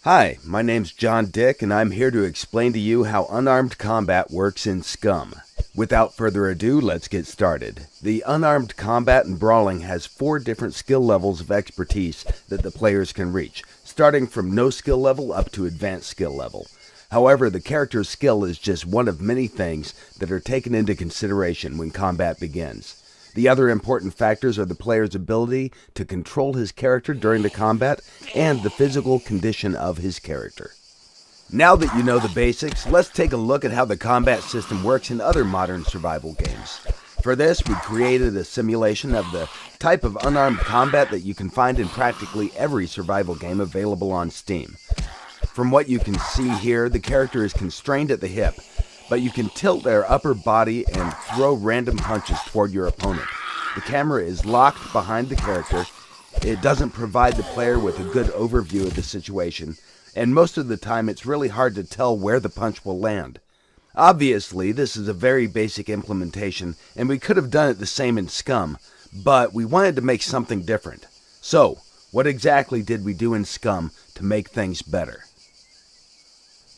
Hi, my name's John Dick, and I'm here to explain to you how unarmed combat works in Scum. Without further ado, let's get started. The unarmed combat in brawling has 4 different skill levels of expertise that the players can reach, starting from no skill level up to advanced skill level. However, the character's skill is just one of many things that are taken into consideration when combat begins. The other important factors are the player's ability to control his character during the combat and the physical condition of his character. Now that you know the basics, let's take a look at how the combat system works in other modern survival games. For this, we created a simulation of the type of unarmed combat that you can find in practically every survival game available on Steam. From what you can see here, the character is constrained at the hip, but you can tilt their upper body and throw random punches toward your opponent. The camera is locked behind the character. It doesn't provide the player with a good overview of the situation, and most of the time it's really hard to tell where the punch will land. Obviously, this is a very basic implementation, and we could have done it the same in Scum, but we wanted to make something different. So, what exactly did we do in Scum to make things better?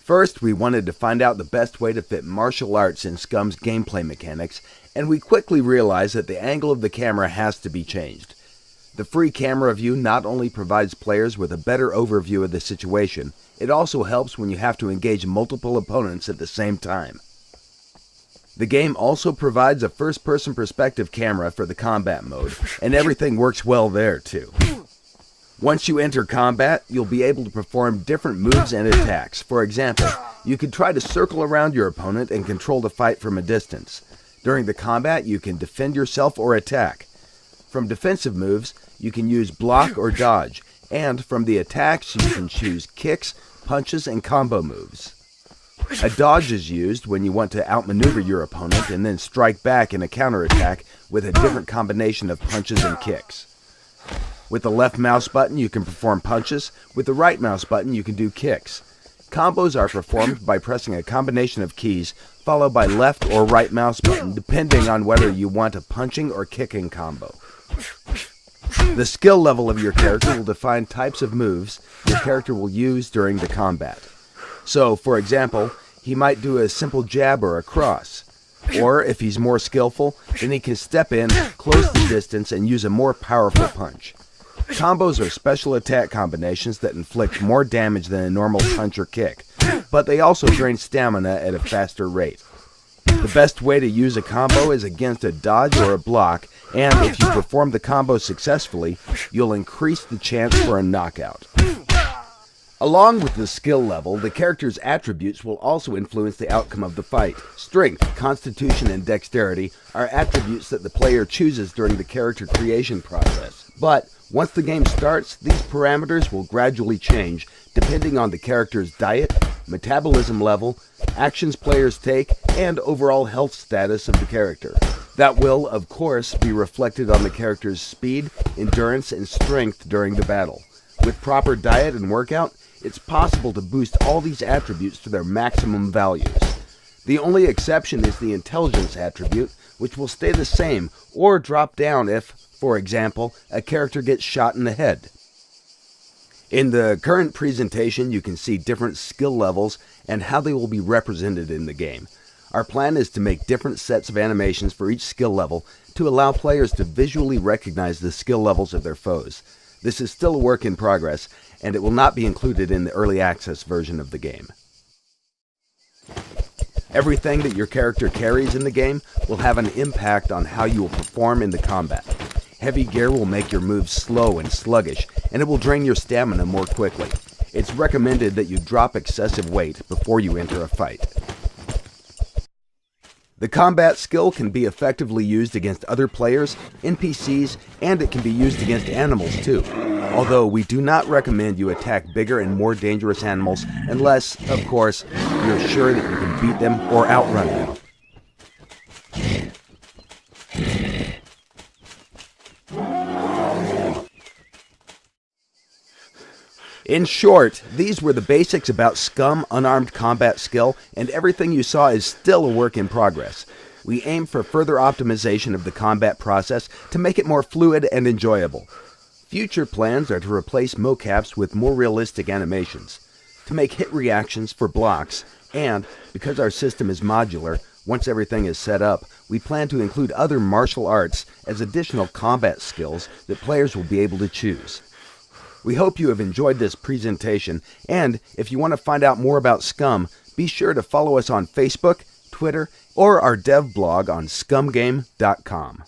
First, we wanted to find out the best way to fit martial arts in Scum's gameplay mechanics, and we quickly realized that the angle of the camera has to be changed. The free camera view not only provides players with a better overview of the situation, it also helps when you have to engage multiple opponents at the same time. The game also provides a first-person perspective camera for the combat mode, and everything works well there too. Once you enter combat, you'll be able to perform different moves and attacks. For example, you can try to circle around your opponent and control the fight from a distance. During the combat, you can defend yourself or attack. From defensive moves, you can use block or dodge, and from the attacks, you can choose kicks, punches, and combo moves. A dodge is used when you want to outmaneuver your opponent and then strike back in a counterattack with a different combination of punches and kicks. With the left mouse button, you can perform punches. With the right mouse button, you can do kicks. Combos are performed by pressing a combination of keys, followed by left or right mouse button, depending on whether you want a punching or kicking combo. The skill level of your character will define types of moves your character will use during the combat. So, for example, he might do a simple jab or a cross. Or, if he's more skillful, then he can step in, close the distance, and use a more powerful punch. Combos are special attack combinations that inflict more damage than a normal punch or kick, but they also drain stamina at a faster rate. The best way to use a combo is against a dodge or a block, and if you perform the combo successfully, you'll increase the chance for a knockout. Along with the skill level, the character's attributes will also influence the outcome of the fight. Strength, constitution, and dexterity are attributes that the player chooses during the character creation process. But once the game starts, these parameters will gradually change depending on the character's diet, metabolism level, actions players take, and overall health status of the character. That will, of course, be reflected on the character's speed, endurance, and strength during the battle. With proper diet and workout, it's possible to boost all these attributes to their maximum values. The only exception is the intelligence attribute, which will stay the same or drop down if, for example, a character gets shot in the head. In the current presentation, you can see different skill levels and how they will be represented in the game. Our plan is to make different sets of animations for each skill level to allow players to visually recognize the skill levels of their foes. This is still a work in progress, and it will not be included in the early access version of the game. Everything that your character carries in the game will have an impact on how you will perform in the combat. Heavy gear will make your moves slow and sluggish, and it will drain your stamina more quickly. It's recommended that you drop excessive weight before you enter a fight. The combat skill can be effectively used against other players, NPCs, and it can be used against animals too. Although we do not recommend you attack bigger and more dangerous animals unless, of course, you're sure that you can beat them or outrun them. In short, these were the basics about Scum unarmed combat skill, and everything you saw is still a work in progress. We aim for further optimization of the combat process to make it more fluid and enjoyable. Future plans are to replace mocaps with more realistic animations. to make hit reactions for blocks, and because our system is modular, once everything is set up, we plan to include other martial arts as additional combat skills that players will be able to choose. We hope you have enjoyed this presentation, and if you want to find out more about Scum, be sure to follow us on Facebook, Twitter, or our dev blog on scumgame.com.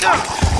Ugh!